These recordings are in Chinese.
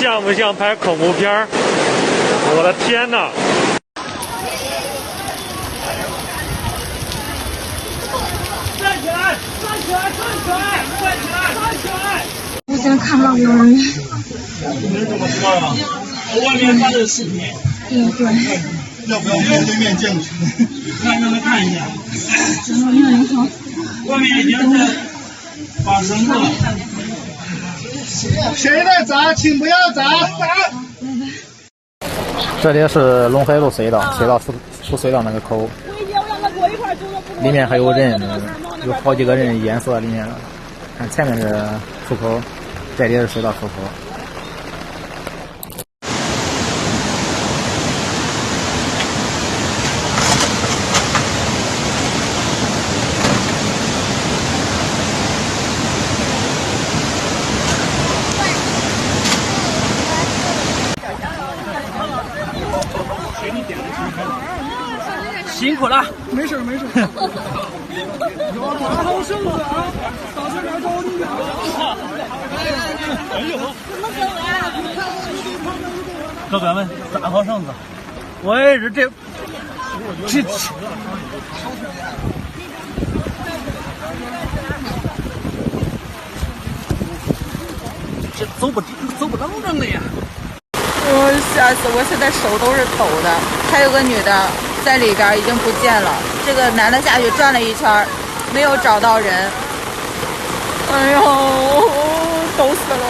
像不像拍恐怖片儿？我的天哪！站起来！站起来！站起来！站起来！站起来！我现在看不到幼儿园。你们怎么知道的？外面发的视频。对。要不要面对面见去？让他们看一下。你好。外面已经是绑绳子了。谁在砸，请不要砸！这里是陇海路隧道，出隧道那个口，里面还有人，有好几个人淹死在里面了。看前面是出口，这里是隧道出口。辛苦了，没事。打好绳子啊！到这边找你啊！哎呦，哥哥们，打好绳子。我也是这走不正正的呀！吓死我！现在手都是抖的。还有个女的在里边已经不见了，这个男的下去转了一圈，没有找到人。哎呦，抖死了！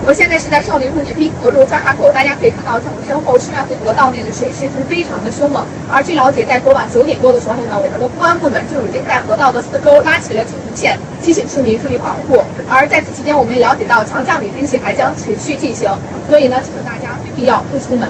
我现在是在少林寺取冰河路刷卡口，大家可以看到从身后赤岸河道内的水势是非常的凶猛。而据了解，在昨晚9点多的时候呢，我们的公安部门就已经在河道的四周拉起了警示线，提醒市民注意保护。而在此期间，我们也了解到强降雨天气还将持续进行，所以呢，请大家非必要不出门。